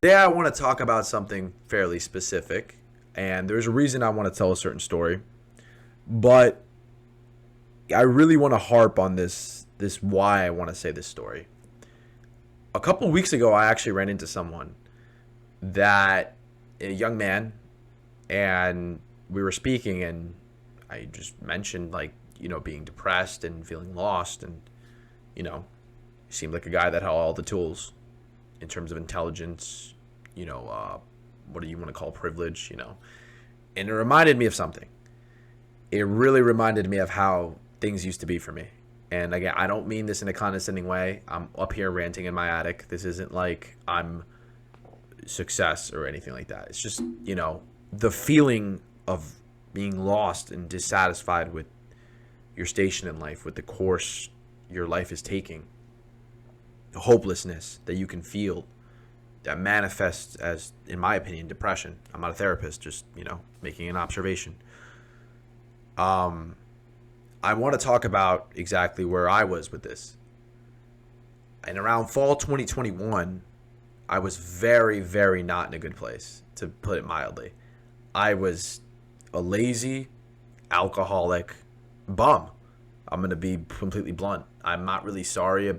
Today, I want to talk about something fairly specific, and there's a reason I want to tell a certain story, but I really want to harp on this why I want to say this story. A couple weeks ago, I actually ran into someone that a young man, and we were speaking, and I just mentioned being depressed and feeling lost, and you know, he seemed like a guy that had all the tools in terms of intelligence, what do you want to call privilege, and it reminded me of something. It really reminded me of how things used to be for me. And again, I don't mean this in a condescending way. I'm up here ranting in my attic. This isn't like I'm success or anything like that. It's just, the feeling of being lost and dissatisfied with your station in life, with the course your life is taking, the hopelessness that you can feel that manifests as, in my opinion, depression. I'm not a therapist, just, making an observation. I want to talk about exactly where I was with this. And around fall 2021, I was very, very not in a good place, to put it mildly. I was a lazy, alcoholic bum. I'm going to be completely blunt. I'm not really sorry.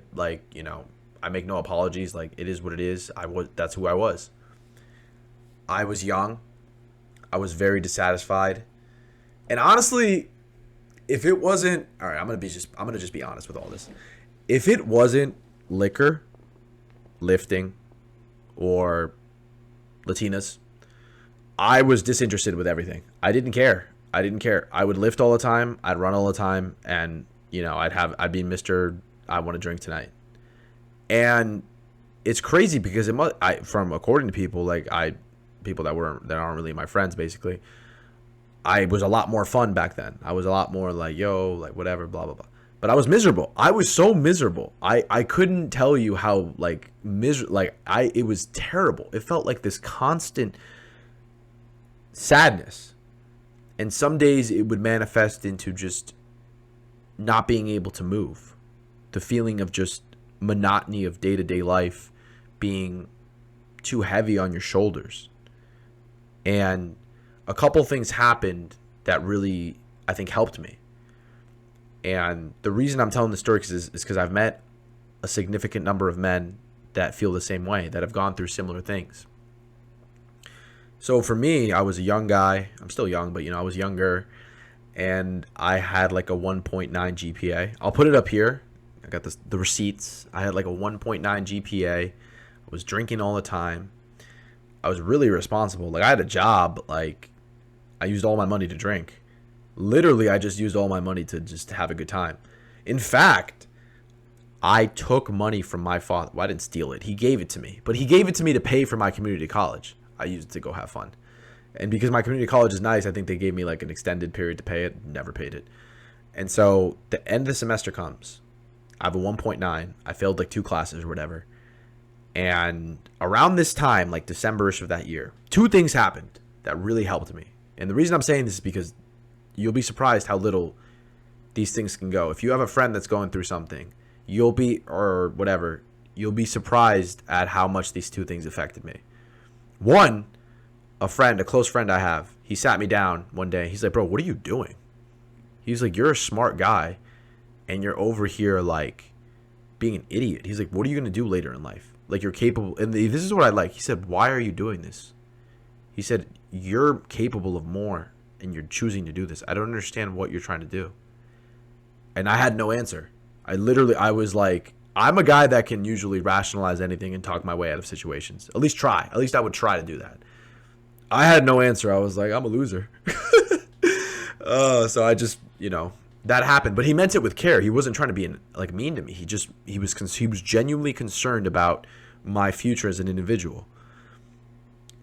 I make no apologies. Like, it is what it is. That's who I was. I was young. I was very dissatisfied. And honestly, if it wasn't, all right, I'm going to just be honest with all this. If it wasn't liquor, lifting, or Latinas, I was disinterested with everything. I didn't care. I would lift all the time. I'd run all the time. And, I'd be Mr. I want to drink tonight. And it's crazy because from according to people, people that aren't really my friends, basically, I was a lot more fun back then. I was a lot more like, yo, like whatever, blah, blah, blah. But I was miserable. I was so miserable. I couldn't tell you how it was terrible. It felt like this constant sadness. And some days it would manifest into just not being able to move. The feeling of just monotony of day-to-day life being too heavy on your shoulders. And a couple things happened that really, I think, helped me. And the reason I'm telling this story is because I've met a significant number of men that feel the same way, that have gone through similar things. So for me, I was a young guy. I'm still young, but I was younger, and I had like a 1.9 GPA. I'll put it up here. I got the receipts. I had like a 1.9 GPA. I was drinking all the time. I was really irresponsible. Like, I had a job. Like, I used all my money to drink. Literally, I just used all my money to just have a good time. In fact, I took money from my father. Well, I didn't steal it. He gave it to me. But he gave it to me to pay for my community college. I used it to go have fun. And because my community college is nice, I think they gave me like an extended period to pay it. Never paid it. And so the end of the semester comes. I have a 1.9. I failed like 2 classes or whatever. And around this time, like December-ish of that year, 2 things happened that really helped me. And the reason I'm saying this is because you'll be surprised how little these things can go. If you have a friend that's going through something, you'll be surprised at how much these 2 things affected me. One, a close friend I have, he sat me down one day. He's like, bro, what are you doing? He's like, you're a smart guy, and you're over here like being an idiot. He's like, what are you going to do later in life? Like, you're capable. And this is what I like. He said, why are you doing this? He said, you're capable of more, and you're choosing to do this. I don't understand what you're trying to do. And I had no answer. I was like, I'm a guy that can usually rationalize anything and talk my way out of situations. At least try. At least I would try to do that. I had no answer. I was like, I'm a loser. So I just, that happened. But he meant it with care. He wasn't trying to be mean to me. He was genuinely concerned about my future as an individual.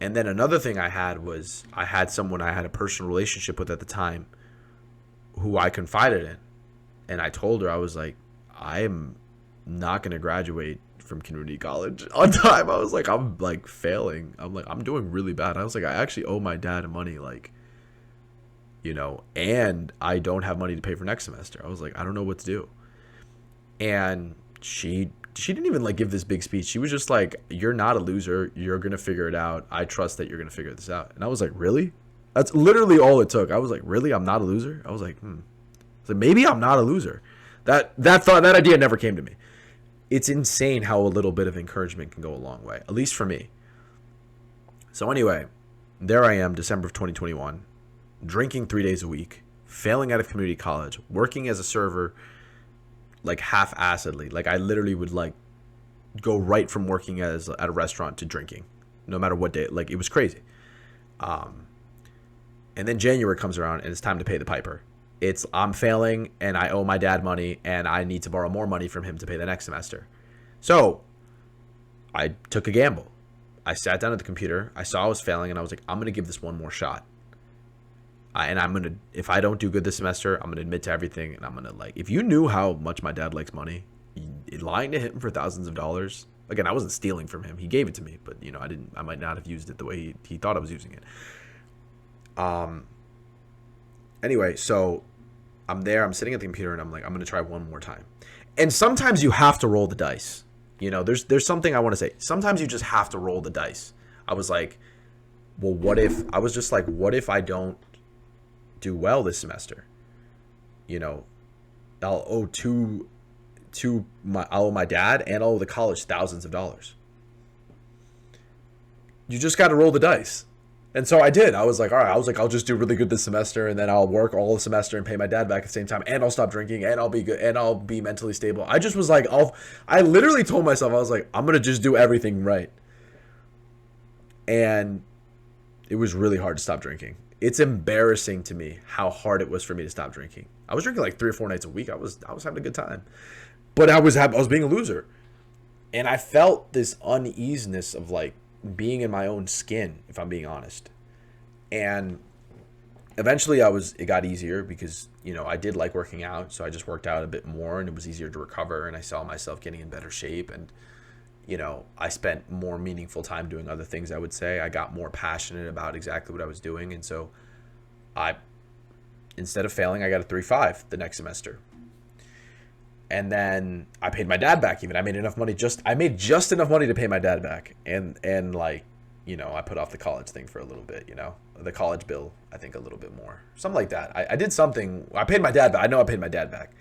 And then another thing I had was I had someone I had a personal relationship with at the time who I confided in. And I told her, I was like, I am not going to graduate from community college on time. I was like, I'm like failing. I'm like, I'm doing really bad. I was like, I actually owe my dad money, and I don't have money to pay for next semester. I was like, I don't know what to do. And she she didn't even like give this big speech. She was just like, "You're not a loser. You're gonna figure it out. I trust that you're gonna figure this out." And I was like, "Really?" That's literally all it took. I was like, "Really? I'm not a loser?" I was like, So maybe I'm not a loser. That idea never came to me. It's insane how a little bit of encouragement can go a long way, at least for me. So anyway, there I am, December of 2021, drinking 3 days a week, failing out of community college, working as a server, like half-assedly. Like I literally would like go right from working as at a restaurant to drinking, no matter what day. Like it was crazy. And then January comes around and it's time to pay the piper. I'm failing and I owe my dad money and I need to borrow more money from him to pay the next semester. So I took a gamble. I sat down at the computer. I saw I was failing and I was like, I'm going to give this one more shot. And I'm going to, if I don't do good this semester, I'm going to admit to everything. And I'm going to like, if you knew how much my dad likes money, lying to him for thousands of dollars. Again, I wasn't stealing from him. He gave it to me, but I might not have used it the way he thought I was using it. Anyway, so I'm there, I'm sitting at the computer and I'm like, I'm going to try one more time. And sometimes you have to roll the dice. There's something I want to say. Sometimes you just have to roll the dice. I was like, well, what if I don't do well this semester? I'll owe my dad and I'll owe the college thousands of dollars. You just got to roll the dice. And so I did. I was like, all right, I'll just do really good this semester and then I'll work all the semester and pay my dad back at the same time and I'll stop drinking and I'll be good and I'll be mentally stable. I just was like, I literally told myself, I was like, I'm going to just do everything right. And it was really hard to stop drinking. It's embarrassing to me how hard it was for me to stop drinking. I was drinking like 3 or 4 nights a week. I was having a good time, but I was being a loser. And I felt this uneasiness of like, being in my own skin, if I'm being honest. And eventually it got easier because, I did like working out. So I just worked out a bit more and it was easier to recover. And I saw myself getting in better shape. And, I spent more meaningful time doing other things, I would say. I got more passionate about exactly what I was doing. And so instead of failing, I got a 3.5 the next semester. And then I paid my dad back even. I made just enough money to pay my dad back. And like, I put off the college thing for a little bit, the college bill, I think a little bit more, something like that. I did something. I paid my dad back. I know I paid my dad back.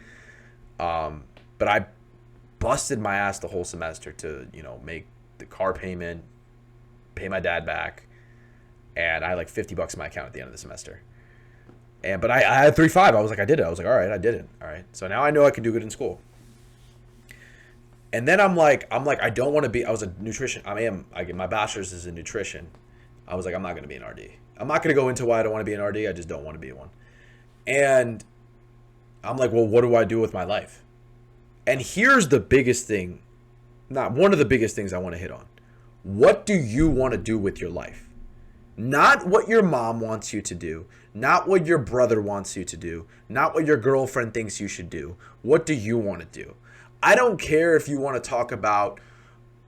But I busted my ass the whole semester to, make the car payment, pay my dad back. And I had like $50 in my account at the end of the semester. But I had 3.5. I was like, I did it. I was like, all right, I did it. All right. So now I know I can do good in school. And then I'm like, I don't want to be, I was a nutrition. My bachelor's is in nutrition. I was like, I'm not going to be an RD. I'm not going to go into why I don't want to be an RD. I just don't want to be one. And I'm like, well, what do I do with my life? And here's the biggest thing, not one of the biggest things I want to hit on. What do you want to do with your life? Not what your mom wants you to do, not what your brother wants you to do, not what your girlfriend thinks you should do. What do you want to do? I don't care if you want to talk about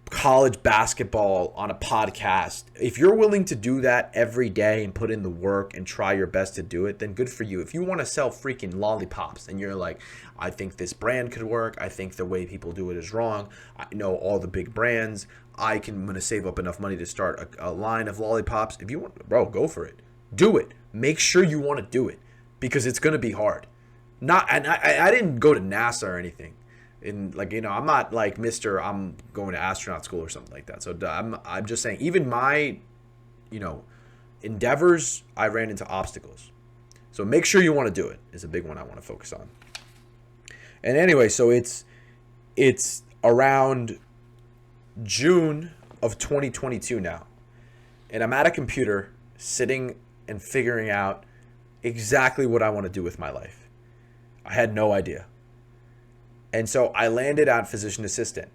college basketball on a podcast. If you're willing to do that every day and put in the work and try your best to do it, then good for you. If you want to sell freaking lollipops and you're like, I think this brand could work, I think the way people do it is wrong, I know all the big brands, I'm going to save up enough money to start a line of lollipops. If you want, bro, go for it. Do it. Make sure you want to do it because it's going to be hard. I didn't go to NASA or anything. And I'm not like I'm going to astronaut school or something like that. So I'm just saying, even my, endeavors, I ran into obstacles. So make sure you want to do it is a big one I want to focus on. And anyway, so it's around June of 2022 now. And I'm at a computer sitting and figuring out exactly what I want to do with my life. I had no idea. And so I landed at physician assistant.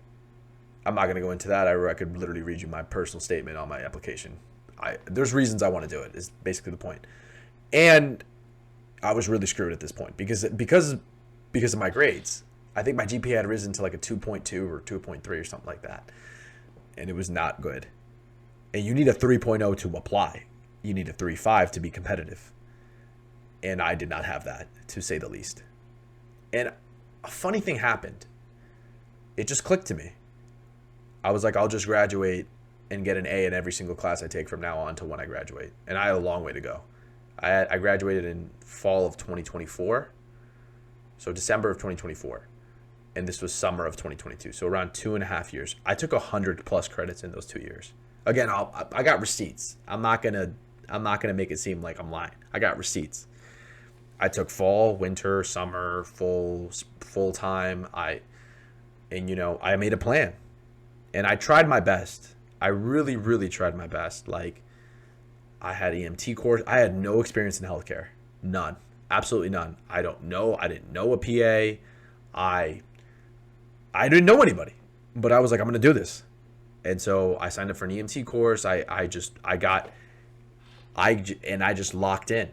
I'm not going to go into that. I could literally read you my personal statement on my application. There's reasons I want to do it, is basically the point. And I was really screwed at this point because of my grades. I think my GPA had risen to like a 2.2 or 2.3 or something like that. And it was not good. And you need a 3.0 to apply. You need a 3.5 to be competitive. And I did not have that, to say the least. And a funny thing happened. It just clicked to me. I was like, I'll just graduate and get an A in every single class I take from now on to when I graduate. And I had a long way to go. I graduated in fall of 2024, so December of 2024, and this was summer of 2022. So around 2.5 years. I took 100+ credits in those 2 years. Again, I got receipts. I'm not gonna make it seem like I'm lying. I got receipts. I took fall, winter, summer, full time. I made a plan, and I tried my best. I really, really tried my best. Like, I had EMT course. I had no experience in healthcare. None. Absolutely none. I didn't know a PA. I didn't know anybody. But I was like, I'm going to do this. And so I signed up for an EMT course. I just locked in.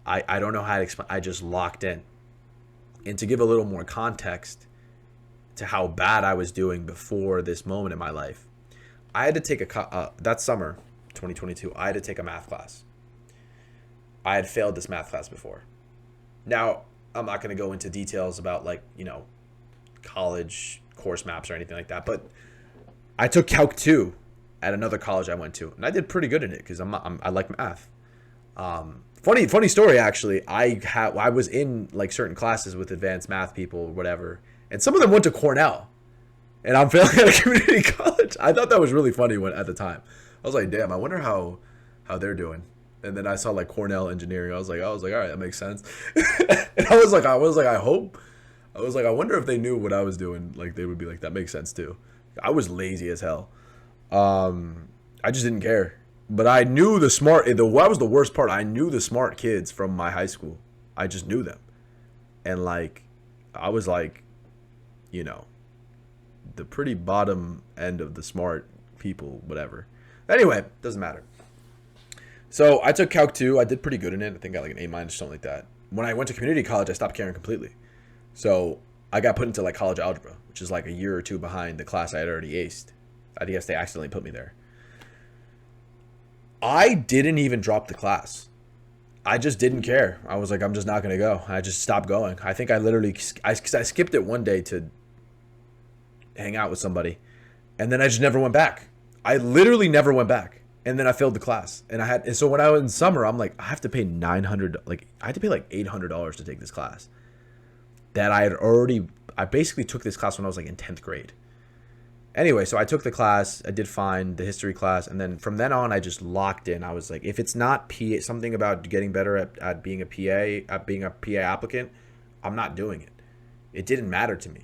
I don't know how to explain. I just locked in. And to give a little more context to how bad I was doing before this moment in my life, I had to take that summer, 2022, I had to take a math class. I had failed this math class before. Now, I'm not going to go into details about college course maps or anything like that, but I took Calc 2 at another college I went to, and I did pretty good in it because I like math. Funny story, actually. I was in certain classes with advanced math people or whatever, and some of them went to Cornell, and I'm failing at a community college. I thought that was really funny at the time. I was like, damn, I wonder how they're doing. And then I saw Cornell engineering. I was like, all right, that makes sense. And I was like, I wonder if they knew what I was doing. They would be like, that makes sense too. I was lazy as hell. I just didn't care. But I knew what was the worst part? I knew the smart kids from my high school. I just knew them. And I was the pretty bottom end of the smart people, whatever. Anyway, doesn't matter. So I took Calc 2. I did pretty good in it. I think I got an A- or something like that. When I went to community college, I stopped caring completely. So I got put into college algebra, which is a year or two behind the class I had already aced. I guess they accidentally put me there. I didn't even drop the class. I just didn't care. I was like, I'm just not going to go. I just stopped going. I think I skipped it one day to hang out with somebody, and then I just never went back. I literally never went back. And then I failed the class. And so when I was in summer, I'm like, I have to pay $900. I had to pay $800 to take this class. That I basically took this class when I was in 10th grade. Anyway, so I took the class. I did fine, the history class. And then from then on, I just locked in. I was like, if it's not something about getting better at being a PA applicant, I'm not doing it. It didn't matter to me.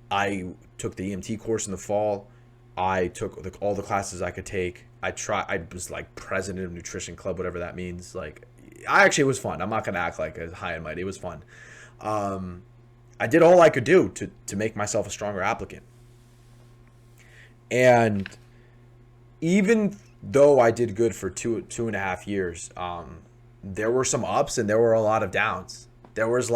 I took the EMT course in the fall. I took all the classes I could take. I was president of nutrition club, whatever that means. It was fun. I'm not going to act like a high and mighty. It was fun. I did all I could do to make myself a stronger applicant. And even though I did good for 2.5 years, there were some ups and there were a lot of downs. There was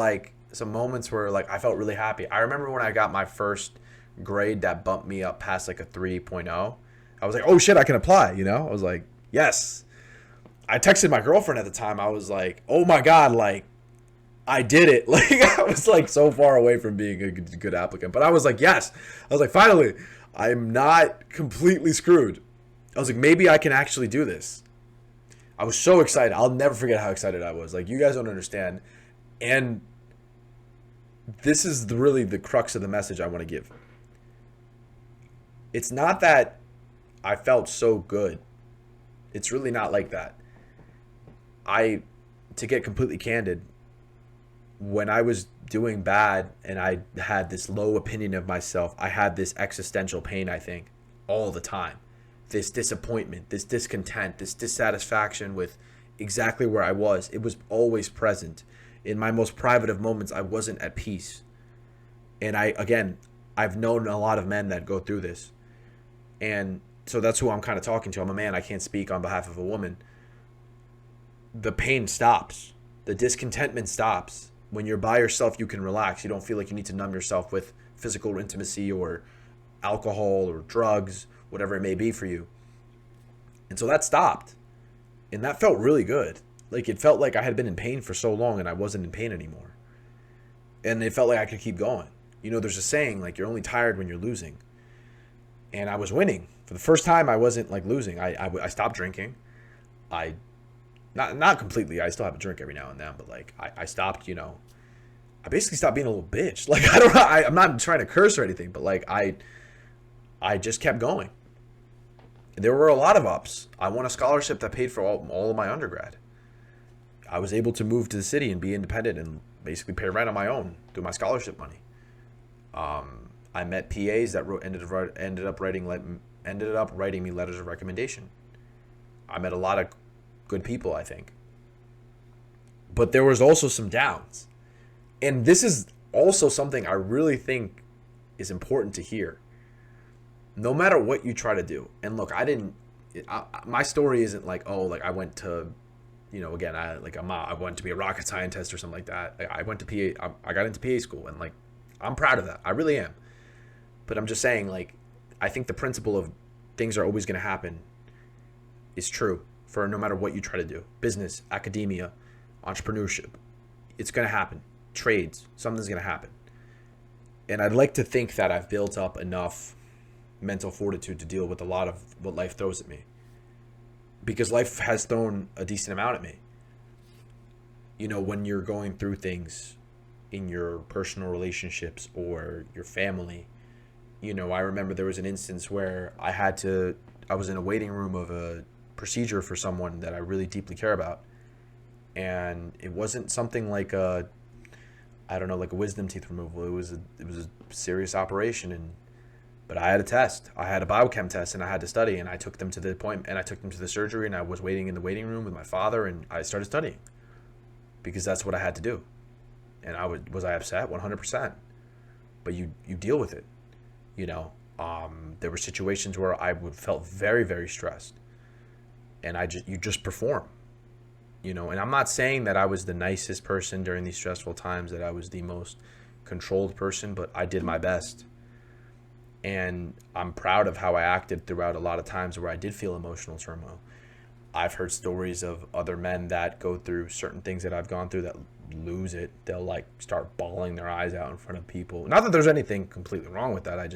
some moments where I felt really happy. I remember when I got my first grade that bumped me up past a 3.0. I was like, oh shit, I can apply, I was like, yes. I texted my girlfriend at the time. I was like, oh my God, I did it. I was so far away from being a good applicant, but I was like, yes. I was like, finally, I'm not completely screwed. I was like, maybe I can actually do this. I was so excited. I'll never forget how excited I was. You guys don't understand. And this is really the crux of the message I want to give. It's not that I felt so good. It's really not like that. To get completely candid, when I was doing bad and I had this low opinion of myself, I had this existential pain, I think, all the time. This disappointment, this discontent, this dissatisfaction with exactly where I was. It was always present. In my most private of moments, I wasn't at peace. And I've known a lot of men that go through this. And so that's who I'm kind of talking to. I'm a man. I can't speak on behalf of a woman. The pain stops. The discontentment stops. When you're by yourself, you can relax. You don't feel like you need to numb yourself with physical intimacy or alcohol or drugs, whatever it may be for you. And so that stopped. And that felt really good. It felt like I had been in pain for so long and I wasn't in pain anymore. And it felt like I could keep going. There's a saying, you're only tired when you're losing. and I was winning. For the first time, I wasn't like losing. I stopped drinking. I not completely. I still have a drink every now and then, but like I stopped. I basically stopped being a little bitch. Like I don't know. I'm not trying to curse or anything, but like I just kept going. There were a lot of ups. I won a scholarship that paid for all of my undergrad. I was able to move to the city and be independent and basically pay rent on my own through my scholarship money. I met PAs that ended up writing me letters of recommendation. I met a lot of good people, I think. But there was also some downs. And this is also something I really think is important to hear. No matter what you try to do. And look, my story isn't like, oh, like I went to, again, I went to be a rocket scientist or something like that. I went to I got into PA school, and like, I'm proud of that. I really am. But I'm just saying, like, I think the principle of things are always going to happen is true for no matter what you try to do. Business, academia, entrepreneurship. It's going to happen. Trades, something's going to happen. And I'd like to think that I've built up enough mental fortitude to deal with a lot of what life throws at me. Because life has thrown a decent amount at me. When you're going through things in your personal relationships or your family, I remember there was an instance where I was in a waiting room of a procedure for someone that I really deeply care about. And it wasn't something like a wisdom teeth removal. It was a serious operation, but I had a test. I had a biochem test, and I had to study, and I took them to the appointment, and I took them to the surgery, and I was waiting in the waiting room with my father, and I started studying because that's what I had to do. And was I upset? 100%. But you deal with it. There were situations where I felt very, very stressed, and you just perform. And I'm not saying that I was the nicest person during these stressful times, that I was the most controlled person, but I did my best. And I'm proud of how I acted throughout a lot of times where I did feel emotional turmoil. I've heard stories of other men that go through certain things that I've gone through that lose it. They'll like start bawling their eyes out in front of people. Not that there's anything completely wrong with that. I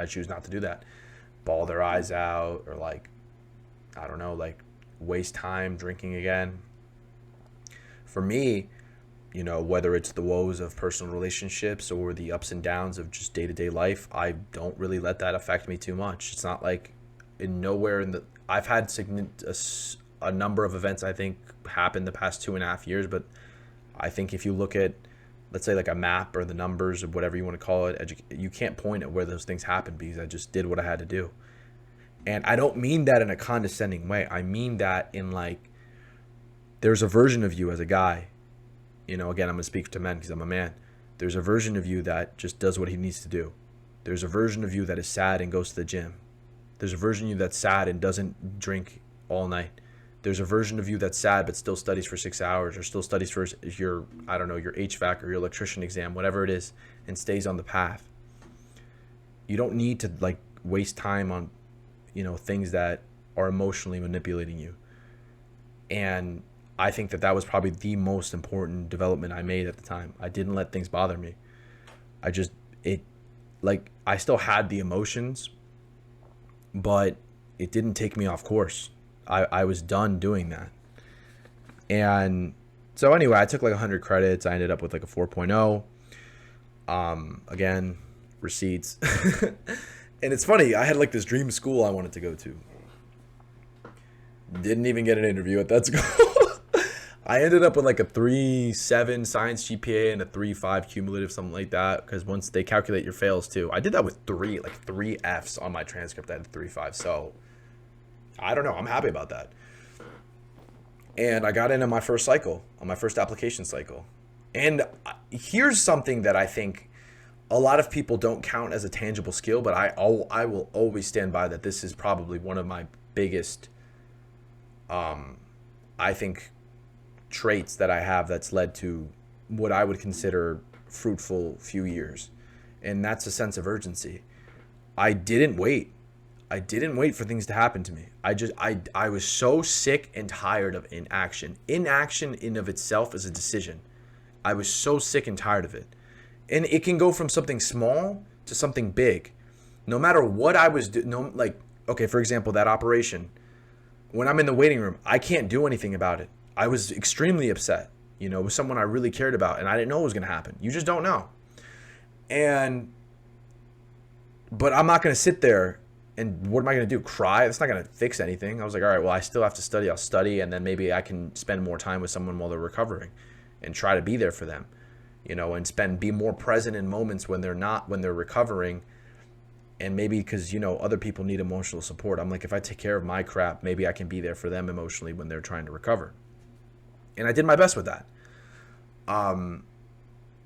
choose not to do that. Bawl their eyes out, or like, I don't know, like waste time drinking again. For me, whether it's the woes of personal relationships or the ups and downs of just day-to-day life, I don't really let that affect me too much. It's not like I've had a number of events, I think, happen the past 2.5 years, but I think if you look at, let's say, like a map or the numbers or whatever you want to call it, you can't point at where those things happened because I just did what I had to do. And I don't mean that in a condescending way. I mean that in like, there's a version of you as a guy. Again, I'm going to speak to men because I'm a man. There's a version of you that just does what he needs to do. There's a version of you that is sad and goes to the gym. There's a version of you that's sad and doesn't drink all night. There's a version of you that's sad but still studies for 6 hours, or still studies for your HVAC or your electrician exam, whatever it is, and stays on the path. You don't need to like waste time on, things that are emotionally manipulating you. And I think that was probably the most important development I made at the time. I didn't let things bother me. I still had the emotions, but it didn't take me off course. I was done doing that. And so anyway, I took like 100 credits. I ended up with like a 4.0. Again, receipts. And it's funny, I had like this dream school I wanted to go to. Didn't even get an interview at that school. I ended up with like a 3.7 science GPA and a 3.5 cumulative, something like that. Because once they calculate your fails too. I did that with three Fs on my transcript. I had 3.5. So I don't know. I'm happy about that. And I got into my first cycle, on my first application cycle. And here's something that I think a lot of people don't count as a tangible skill, but I will always stand by that. This is probably one of my biggest, I think, traits that I have that's led to what I would consider fruitful few years. And that's a sense of urgency. I didn't wait for things to happen to me. I was so sick and tired of inaction. Inaction in of itself is a decision. I was so sick and tired of it. And it can go from something small to something big. No matter what I was doing, no, like, okay, for example, that operation, when I'm in the waiting room, I can't do anything about it. I was extremely upset, with someone I really cared about, and I didn't know it was going to happen. You just don't know. But I'm not going to sit there and what am I going to do? Cry? That's not going to fix anything. I was like, all right, well, I still have to study. I'll study, and then maybe I can spend more time with someone while they're recovering and try to be there for them, and be more present in moments when they're recovering. And maybe because, other people need emotional support. I'm like, if I take care of my crap, maybe I can be there for them emotionally when they're trying to recover. And I did my best with that.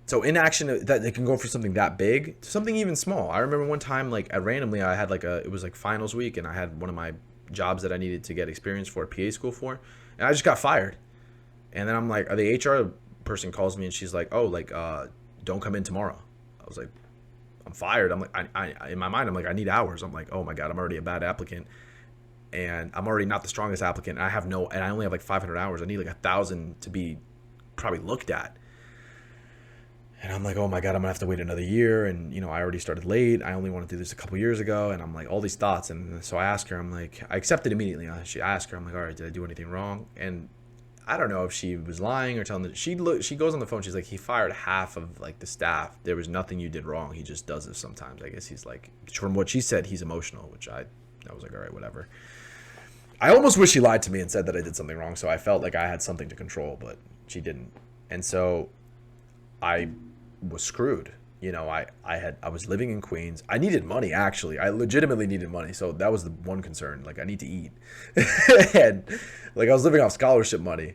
So inaction, that it can go for something that big to something even small. I remember one time, like, randomly, I had it was like finals week, and I had one of my jobs that I needed to get experience for, PA school for, and I just got fired. And then I'm like, the HR person calls me, and she's like, oh, like, don't come in tomorrow. I was like, I'm fired. I'm like, I in my mind, I'm like, I need hours. I'm like, oh my God, I'm already a bad applicant, and I'm already not the strongest applicant. And I only have like 500 hours. I need like 1,000 to be probably looked at. And I'm like, oh my God, I'm gonna have to wait another year. And, I already started late. I only wanted to do this a couple years ago. And I'm like, all these thoughts. And so I asked her, I'm like, I accepted immediately. I asked her, I'm like, all right, did I do anything wrong? And I don't know if she was lying or telling the, she goes on the phone. She's like, he fired half of like the staff. There was nothing you did wrong. He just does this sometimes. I guess he's like, from what she said, he's emotional, which I was like, all right, whatever. I almost wish she lied to me and said that I did something wrong. So I felt like I had something to control, but she didn't. And so I was screwed. I was living in Queens. I needed money, actually. I legitimately needed money. So that was the one concern. Like, I need to eat. And like, I was living off scholarship money.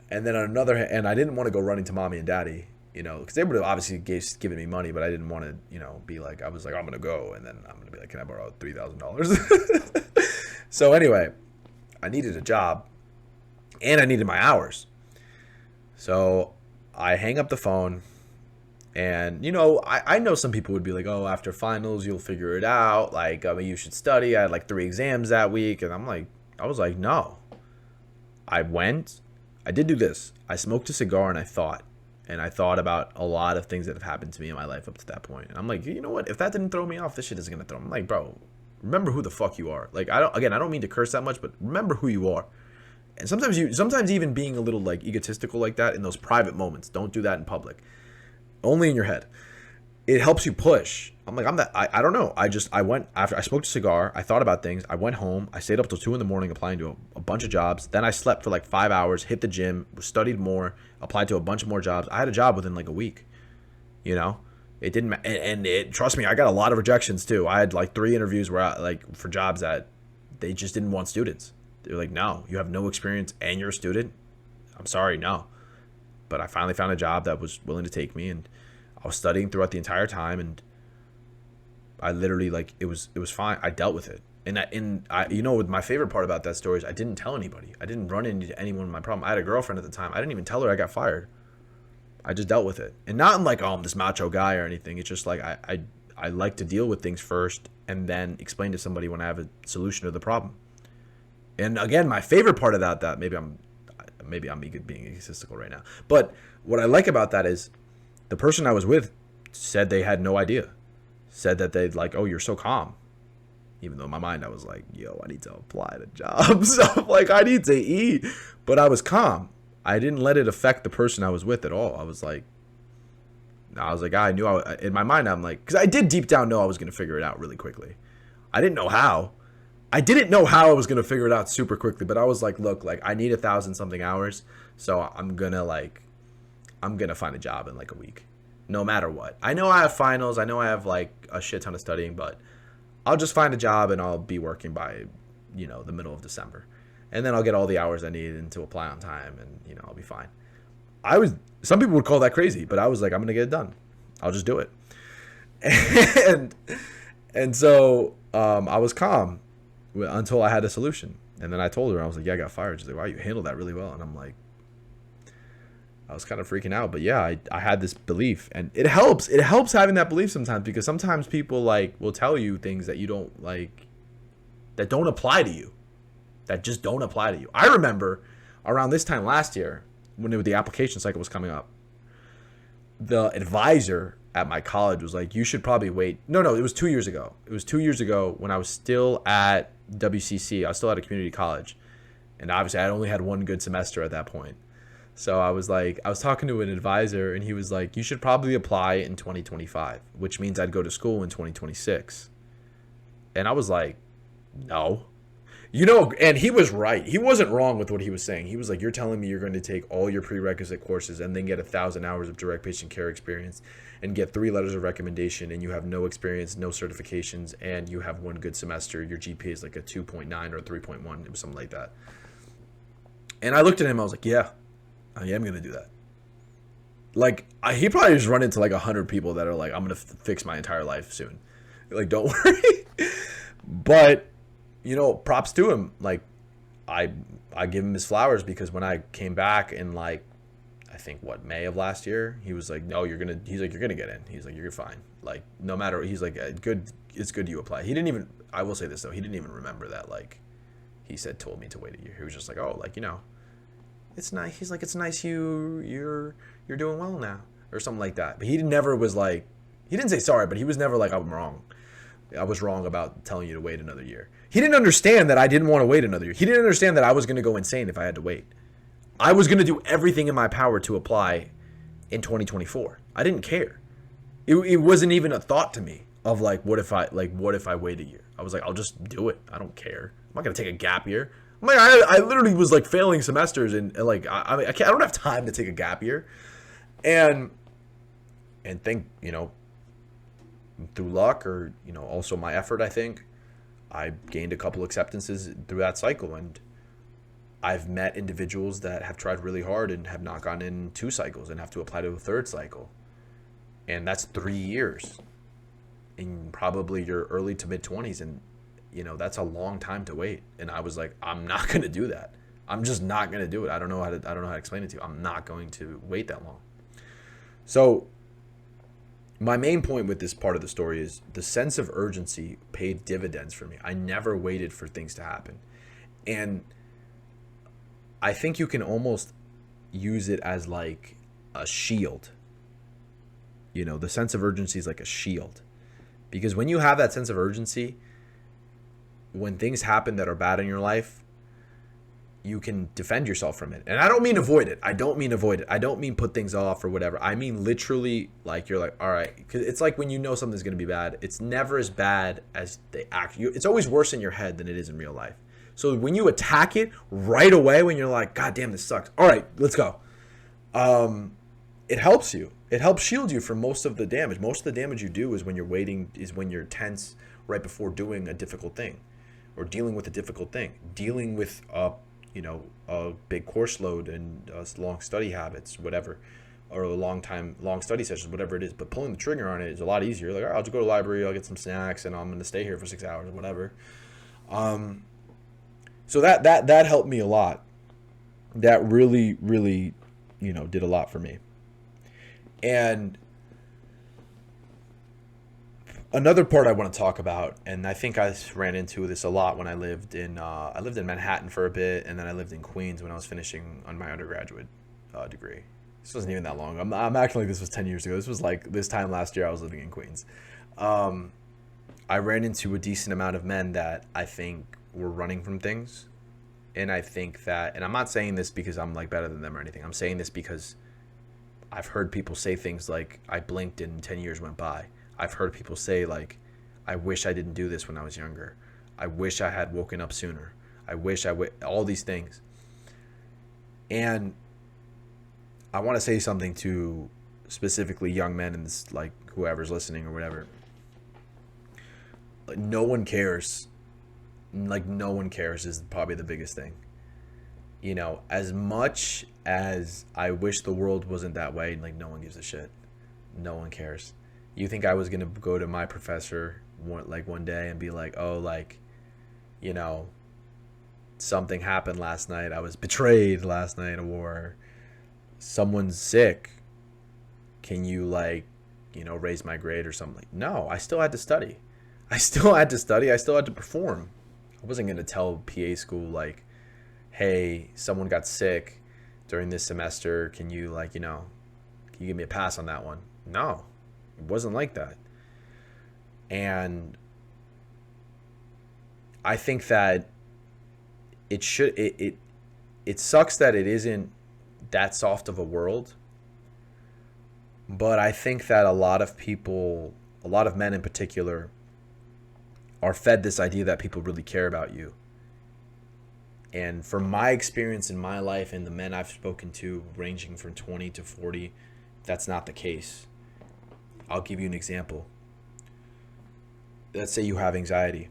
And then on another hand, and I didn't want to go running to mommy and daddy, because they would have obviously given me money, but I didn't want to, be like, I was like, I'm going to go. And then I'm going to be like, can I borrow $3,000? So anyway, I needed a job and I needed my hours. So I hang up the phone. And, I know some people would be like, oh, after finals, you'll figure it out. Like, you should study. I had like 3 exams that week. And I was like, no. I did do this. I smoked a cigar and I thought about a lot of things that have happened to me in my life up to that point. And I'm like, you know what? If that didn't throw me off, this shit isn't going to throw me. I'm like, bro, remember who the fuck you are. Like, I don't mean to curse that much, but remember who you are. And sometimes even being a little like egotistical like that in those private moments, don't do that in public. Only in your head. It helps you push. I'm like, I don't know. I went after I smoked a cigar. I thought about things. I went home. I stayed up till 2 a.m. applying to a bunch of jobs. Then I slept for like 5 hours, hit the gym, studied more, applied to a bunch of more jobs. I had a job within like a week. It didn't, and trust me, I got a lot of rejections too. I had like 3 interviews where for jobs that they just didn't want students. They're like, no, you have no experience and you're a student. I'm sorry, no. But I finally found a job that was willing to take me, and I was studying throughout the entire time, and I literally it was fine. I dealt with it. And my favorite part about that story is I didn't tell anybody. I didn't run into anyone with my problem. I had a girlfriend at the time. I didn't even tell her I got fired. I just dealt with it. And not in like, oh, I'm this macho guy or anything. It's just like I like to deal with things first and then explain to somebody when I have a solution to the problem. And again, my favorite part of that maybe I'm being egotistical right now, but what I like about that is the person I was with said they had no idea. Said that they'd like, oh, you're so calm. Even though in my mind I was like, yo, I need to apply to jobs. So like, I need to eat. But I was calm. I didn't let it affect the person I was with at all. I was like, I knew in my mind, I'm like, because I did deep down know I was going to figure it out really quickly. I didn't know how. I didn't know how I was going to figure it out super quickly, but I was like, look, like I need 1,000 something hours. So I'm going to find a job in like a week, no matter what. I know I have finals. I know I have like a shit ton of studying, but I'll just find a job and I'll be working by, the middle of December. And then I'll get all the hours I need and to apply on time, and, I'll be fine. Some people would call that crazy, but I was like, I'm going to get it done. I'll just do it. And so I was calm until I had a solution. And then I told her, I was like, yeah, I got fired. She's like, wow, you handled that really well. And I'm like, I was kind of freaking out, but yeah, I had this belief, and it helps. It helps having that belief sometimes, because sometimes people like will tell you things that you don't like, that don't apply to you, that just don't apply to you. I remember around this time last year when the application cycle was coming up, the advisor at my college was like, you should probably wait. No, it was 2 years ago. It was 2 years ago when I was still at WCC. I was still at a community college. And obviously I only had one good semester at that point. So I was talking to an advisor and he was like, you should probably apply in 2025, which means I'd go to school in 2026. And I was like, no. And he was right. He wasn't wrong with what he was saying. He was like, you're telling me you're going to take all your prerequisite courses and then get 1,000 hours of direct patient care experience and get 3 letters of recommendation, and you have no experience, no certifications, and you have one good semester. Your GPA is like a 2.9 or 3.1. It was something like that. And I looked at him. I was like, yeah, I am going to do that. Like, he probably just run into like 100 people that are like, I'm going to fix my entire life soon. Like, don't worry. But, props to him. Like, I give him his flowers, because when I came back in like, I think May of last year, he was like, no, you're going to get in. He's like, you're fine. Like, no matter, he's like, good. It's good you apply. He didn't even, I will say this though, he didn't even remember that. Like, he told me to wait a year. He was just like, oh, like, it's nice. He's like, it's nice you're doing well now, or something like that. But he never was like, he didn't say sorry, but he was never like, I'm wrong. I was wrong about telling you to wait another year. He didn't understand that I didn't want to wait another year. He didn't understand that I was going to go insane if I had to wait. I was going to do everything in my power to apply in 2024. I didn't care. It wasn't even a thought to me of like, what if I wait a year? I was like, I'll just do it. I don't care. I'm not going to take a gap year. I'm like, I literally was like failing semesters, and like, I don't have time to take a gap year. And think, through luck or, also my effort, I think I gained a couple acceptances through that cycle. And I've met individuals that have tried really hard and have not gone in 2 cycles and have to apply to a 3rd cycle. And that's 3 years in probably your early to mid 20s. And, that's a long time to wait. And I was like, I'm not going to do that. I'm just not going to do it. I don't know how to explain it to you. I'm not going to wait that long. So my main point with this part of the story is the sense of urgency paid dividends for me. I never waited for things to happen. And I think you can almost use it as like a shield. The sense of urgency is like a shield. Because when you have that sense of urgency, when things happen that are bad in your life, you can defend yourself from it. And I don't mean avoid it. I don't mean put things off or whatever. I mean literally, like, you're like, all right. Because it's like when something's going to be bad, it's never as bad as they act. It's always worse in your head than it is in real life. So when you attack it right away, when you're like, God damn, this sucks. All right, let's go. It helps you. It helps shield you from most of the damage. Most of the damage you do is when you're waiting, is when you're tense right before doing a difficult thing or dealing with a difficult thing, dealing with a big course load and long study habits, whatever, or long study sessions, whatever it is. But pulling the trigger on it is a lot easier. Like, all right, I'll just go to the library, I'll get some snacks, and I'm going to stay here for 6 hours or whatever. So that helped me a lot. That really, really, did a lot for me. And another part I want to talk about, and I think I ran into this a lot when I lived in Manhattan for a bit, and then I lived in Queens when I was finishing on my undergraduate degree. This wasn't even that long. I'm acting like this was 10 years ago. This was like this time last year I was living in Queens. I ran into a decent amount of men that I think were running from things. And I think that, and I'm not saying this because I'm like better than them or anything. I'm saying this because I've heard people say things like, I blinked and 10 years went by. I've heard people say like, I wish I didn't do this when I was younger. I wish I had woken up sooner. I wish all these things. And I want to say something to specifically young men and this, like whoever's listening or whatever. Like, no one cares. Like, no one cares is probably the biggest thing. As much as I wish the world wasn't that way, like, no one gives a shit. No one cares. You think I was going to go to my professor one day and be like, oh, like, something happened last night. I was betrayed last night, or someone's sick. Can you, raise my grade or something? Like, no, I still had to study. I still had to perform. I wasn't going to tell PA school, like, hey, someone got sick during this semester. Can you, can you give me a pass on that one? No. It wasn't like that. And I think that it sucks that it isn't that soft of a world, but I think that a lot of people, a lot of men in particular, are fed this idea that people really care about you. And from my experience in my life and the men I've spoken to, ranging from 20 to 40, that's not the case. I'll give you an example. Let's say you have anxiety,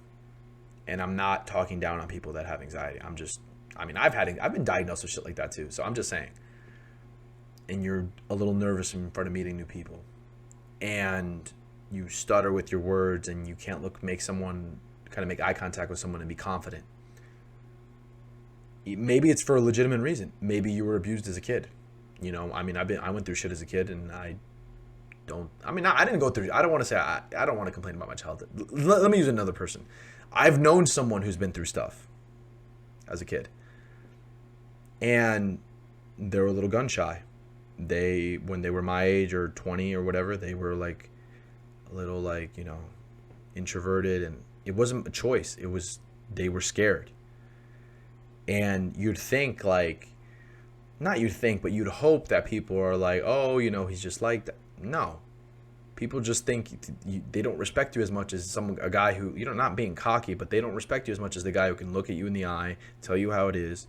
and I'm not talking down on people that have anxiety. I've been diagnosed with shit like that too. So I'm just saying. And you're a little nervous in front of meeting new people, and you stutter with your words, and you can't make eye contact with someone and be confident. Maybe it's for a legitimate reason. Maybe you were abused as a kid. I went through shit as a kid, and I didn't go through. I don't want to complain about my childhood. Let me use another person. I've known someone who's been through stuff as a kid, and they were a little gun shy. When they were my age or 20 or whatever, they were like a little introverted, and it wasn't a choice. They were scared. And you'd think not you'd think, but you'd hope that people are like, oh, he's just like that. No, people just think they don't respect you as much as a guy who, not being cocky, but they don't respect you as much as the guy who can look at you in the eye, tell you how it is,